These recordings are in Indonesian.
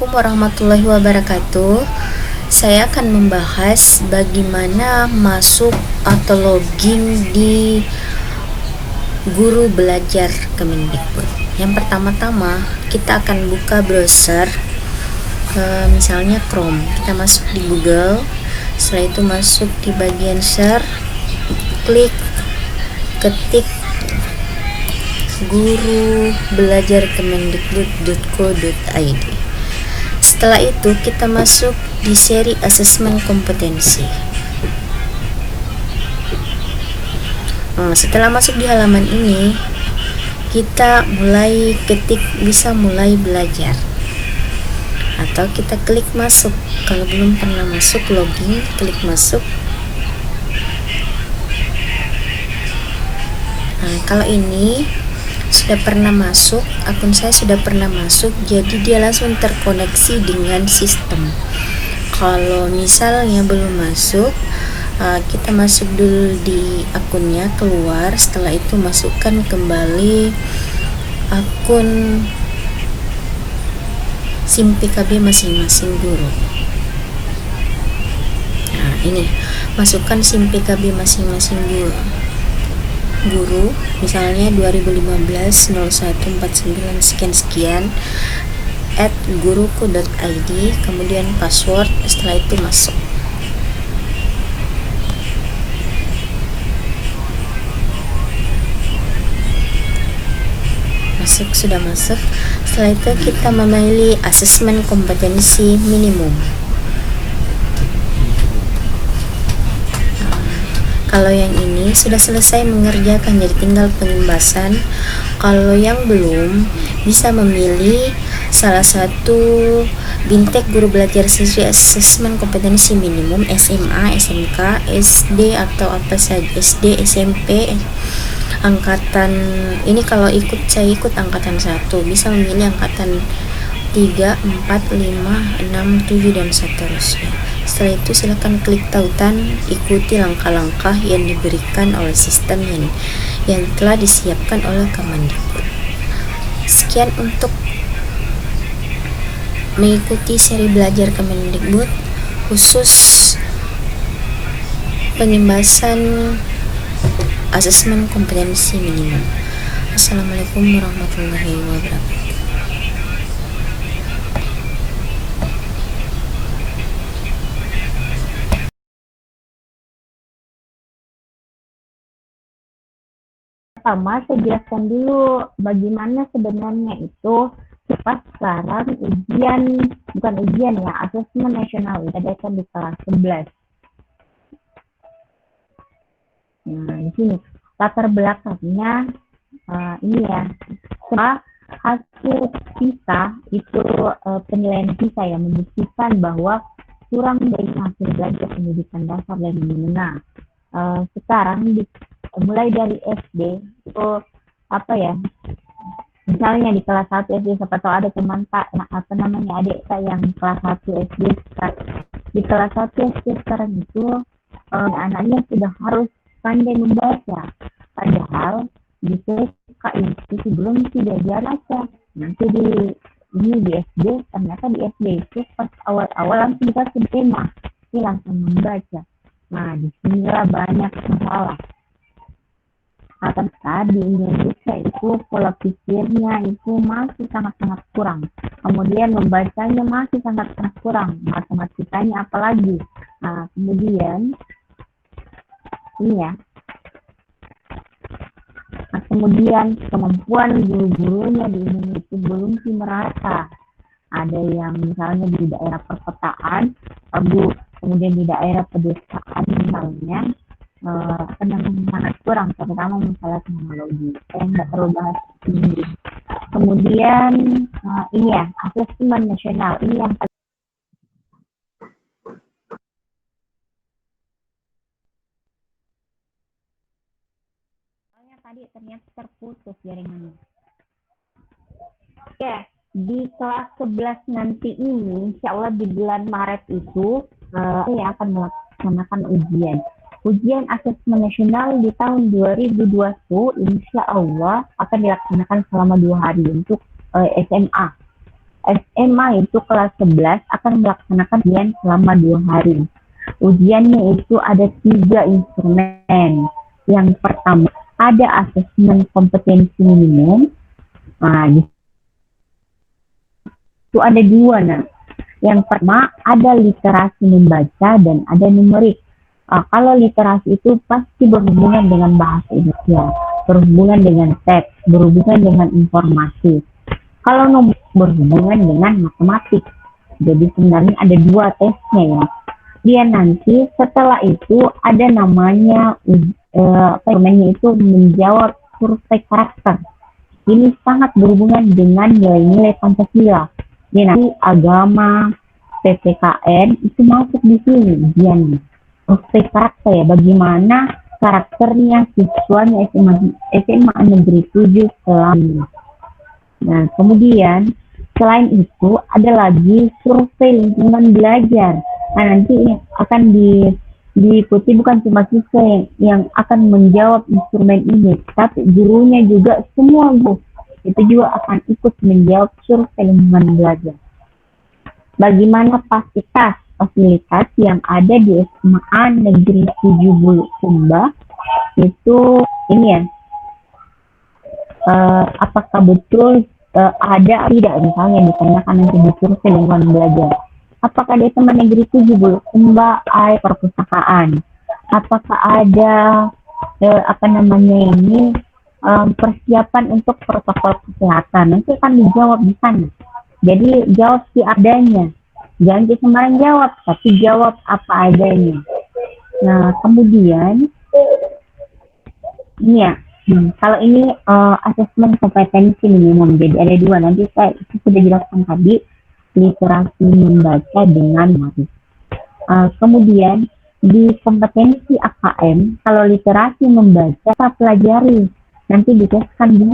Assalamualaikum warahmatullahi wabarakatuh. Saya akan membahas bagaimana masuk atau login di Guru Belajar Kemendikbud. Yang pertama-tama kita akan buka browser, misalnya Chrome. Kita masuk di Google, setelah itu masuk di bagian search, klik, ketik Guru Belajar Kemendikbud.co.id. Setelah itu kita masuk di seri asesmen kompetensi. Setelah masuk di halaman ini, kita bisa mulai belajar, atau kita klik masuk. Kalau belum pernah masuk, login, klik masuk. Kalau ini sudah pernah masuk, akun saya sudah pernah masuk, jadi dia langsung terkoneksi dengan sistem. Kalau misalnya belum masuk, kita masuk dulu di akunnya, keluar, setelah itu masukkan kembali akun SIM PKB masing-masing guru. Nah, ini masukkan SIM PKB masing-masing guru, misalnya 2015 0149 sekian @guruku.id, kemudian password, setelah itu masuk. Sudah masuk. Setelah itu kita memilih asesmen kompetensi minimum. Kalau yang ini sudah selesai mengerjakan, jadi tinggal pengimbasan. Kalau yang belum, bisa memilih salah satu bintek guru belajar siswi asesmen kompetensi minimum, SMA, SMK, SD, atau apa saja, SD, SMP, angkatan ini. Kalau saya ikut angkatan 1, bisa memilih angkatan 3, 4, 5, 6, 7, dan seterusnya. Setelah itu silakan klik tautan, ikuti langkah-langkah yang diberikan oleh sistem yang telah disiapkan oleh Kemendikbud. Sekian untuk mengikuti seri belajar Kemendikbud khusus pengimbasan asesmen kompetensi minimum. Assalamualaikum warahmatullahi wabarakatuh. Pertama, saya jelaskan dulu bagaimana sebenarnya itu pas sekarang asesmen nasional diadakan di kelas 11. Nah, di sini latar belakangnya ini ya. Setelah hasil PISA itu penilaian PISA yang membuktikan bahwa kurang dari hasil belajar pendidikan dasar dan menengah. Sekarang mulai dari SD itu misalnya di kelas 1 SD, siapa tahu ada teman adik yang kelas 1 SD, di kelas 1 SD sekarang itu anaknya sudah harus pandai membaca, padahal di TK itu belum tidak baca. Nanti di SD, ternyata di SD itu pas awal-awal langsung dikasih tema, langsung membaca. Nah, disinilah banyak masalah. Karena di Indonesia itu pola pikirnya itu masih sangat-sangat kurang. Kemudian membacanya masih sangat-sangat kurang. Matematikanya apalagi. Nah, kemudian ini ya. Nah, kemudian kemampuan guru-gurunya di Indonesia itu belum merata. Ada yang misalnya di daerah perkotaan, kemudian di daerah pedesaan misalnya, sangat kurang, terutama masalah teknologi. Saya nggak perlu bahas ini. Kemudian ini ya, asesmen nasional. Ini yang tadi ternyata terputus jaringannya. Oke, di kelas 11 nanti ini, insya Allah di bulan Maret itu, saya akan melaksanakan ujian asesmen nasional di tahun 2021, insya Allah akan dilaksanakan selama 2 hari untuk SMA. SMA itu kelas 11 akan melaksanakan ujian selama 2 hari. Ujiannya itu ada 3 instrumen. Yang pertama, ada asesmen kompetensi minimum. Nah, itu ada 2. Nah, yang pertama ada literasi membaca dan ada numerik. Kalau literasi itu pasti berhubungan dengan bahasa Indonesia, berhubungan dengan teks, berhubungan dengan informasi. Kalau numerik berhubungan dengan matematik. Jadi sebenarnya ada 2 tesnya ya. Dia nanti setelah itu ada namanya itu menjawab survei karakter. Ini sangat berhubungan dengan nilai-nilai Pancasila. Ini nanti agama, PPKN itu masuk di sini ujiannya. Survei karakter ya, bagaimana karakternya siswanya SMA Negeri 7 selama. Nah, kemudian selain itu ada lagi survei lingkungan belajar. Nah, nanti akan diikuti bukan cuma siswa yang akan menjawab instrumen ini, tapi gurunya juga semua itu juga akan ikut menjawab survei lingkungan belajar. Bagaimana fasilitas yang ada di SMA Negeri 7 Bulukumba itu ini ya, apakah betul ada tidak, misalnya ditanyakan nanti di survei lingkungan belajar. Apakah di SMA Negeri 7 Bulukumba ada perpustakaan? Apakah ada persiapan untuk protokol kesehatan? Nanti akan dijawab di sana. Jadi jawab seadanya. Jangan sembarang jawab, tapi jawab apa adanya. Nah, kemudian ini ya, kalau ini asesmen kompetensi minimum, jadi ada 2. Nanti saya sudah jelaskan tadi, literasi membaca dengan matematik. Kemudian di kompetensi AKM, kalau literasi membaca kita pelajari, nanti diteskan di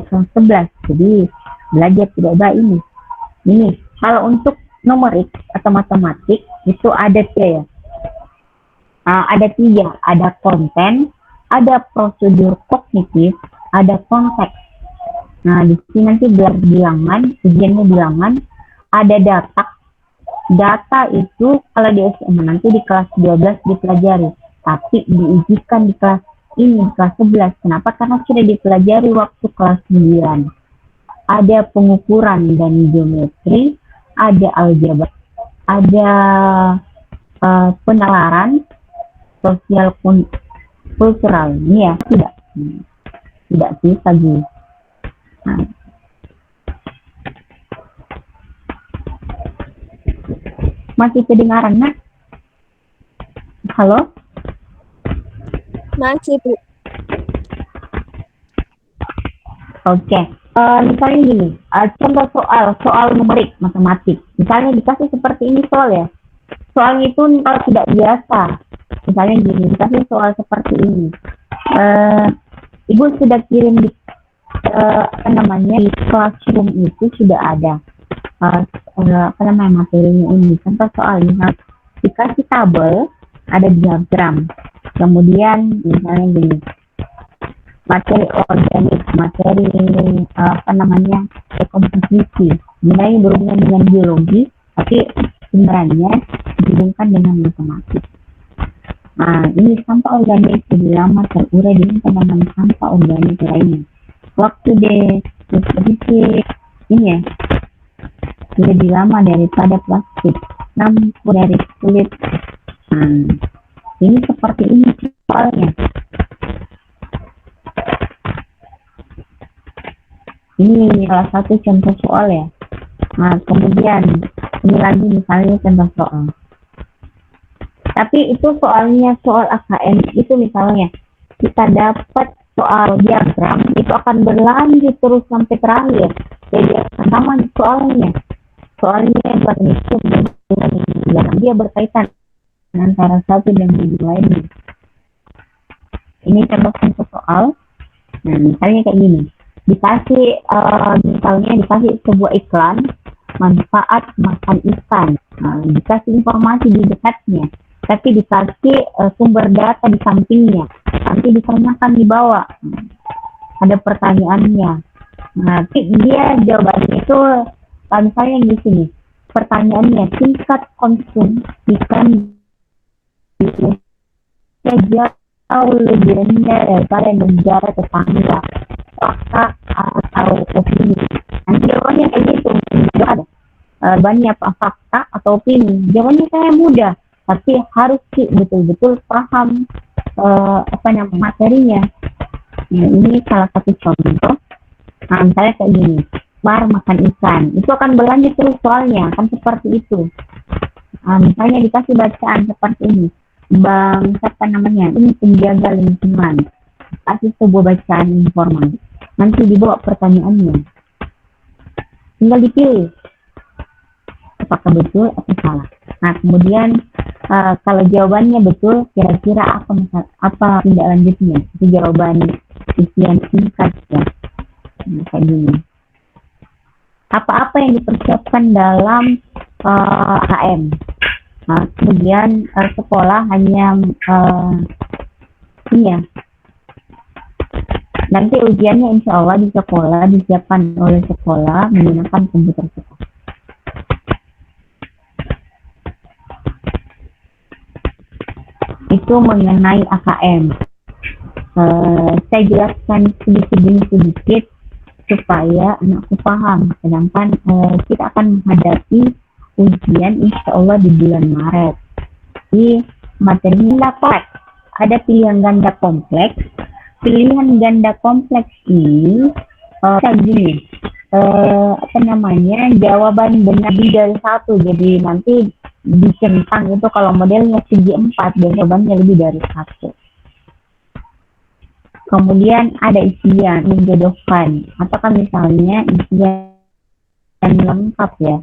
kelas 11. Jadi belajar tidak ada ini. Kalau untuk numerik atau matematik itu ada 3 ya. Ada 3, ada konten, ada prosedur kognitif, ada konteks. Nah, di sini nanti belajar bilangan, ujiannya bilangan, ada data. Data itu kalau di SMA nanti di kelas 12 dipelajari, tapi diujikan di kelas ini, kelas 11. Kenapa? Karena sudah dipelajari waktu kelas 9. Ada pengukuran dan geometri, ada aljabar, ada penalaran sosial kultural. Ini ya, tidak sih lagi. Nah, masih kedengaran, Nak? Halo? Masih, Bu. Oke. Misalnya gini, contoh soal numerik matematik. Misalnya dikasih seperti ini soal ya. Soalnya itu kalau tidak biasa. Misalnya gini, dikasih soal seperti ini. Ibu sudah kirim di di classroom itu sudah ada materinya ini. Contoh soal dikasih tabel, ada diagram. Kemudian misalnya gini, materi organik, materi komposisi, nilai berhubungan dengan biologi, tapi sebenarnya dihubungkan dengan matematik. Nah, ini sampah organik lebih lama terurai dengan tanaman sampah organik lainnya. Waktu disposisi ini ya lebih lama daripada plastik, namun dari kulit. Nah, ini seperti ini soalnya. Ini salah satu contoh soal ya. Nah, kemudian ini lagi misalnya contoh soal. Tapi itu soalnya soal AKM itu misalnya kita dapat soal diagram itu akan berlanjut terus sampai terakhir. Jadi sama soalnya buat itu dia berkaitan antara satu dan lainnya. Ini contoh soal. Nah, misalnya kayak gini. Dikasih sebuah iklan manfaat makan ikan. Nah, dikasih informasi di dekatnya, tapi dikasih sumber data di sampingnya. Nanti ditanyakan di bawah, ada pertanyaannya. Nah, dia jawabannya itu misalnya di sini pertanyaannya, tingkat konsum ikan di Indonesia jauh lebih rendah daripada negara tetangga, fakta atau opini. Nanti jawabannya kayak gitu, ada banyak fakta atau opini. Jawabannya saya mudah, tapi harus sih betul-betul paham materinya. Nah, ini salah satu contoh. Nah, misalnya kayak gini, Mar makan ikan, itu akan berlanjut terus soalnya, kan seperti itu. Misalnya dikasih bacaan seperti ini, Bang, siapa namanya, ini penjaga lingkungan, kasih sebuah bacaan informal, nanti dibawa pertanyaannya, tinggal dipilih apakah betul atau salah. Nah, kemudian kalau jawabannya betul, kira-kira apa tindak lanjutnya? Itu jawaban isian singkat ya. Nah, kayak gini. Apa-apa yang dipersiapkan dalam HM. Nah, kemudian sekolah hanya ini ya. Nanti ujiannya insya Allah di sekolah disiapkan oleh sekolah menggunakan komputer sekolah. Itu mengenai AKM. Saya jelaskan sedikit supaya anakku paham. Sedangkan kita akan menghadapi ujian insya Allah di bulan Maret. Di materi kompleks ada pilihan ganda kompleks. Pilihan ganda kompleks ini gini, jawaban benar lebih dari satu. Jadi nanti dicentang itu kalau modelnya segi 4 dan jawabannya lebih dari satu. Kemudian ada isian menjodohkan, atau kan misalnya isian lengkap ya.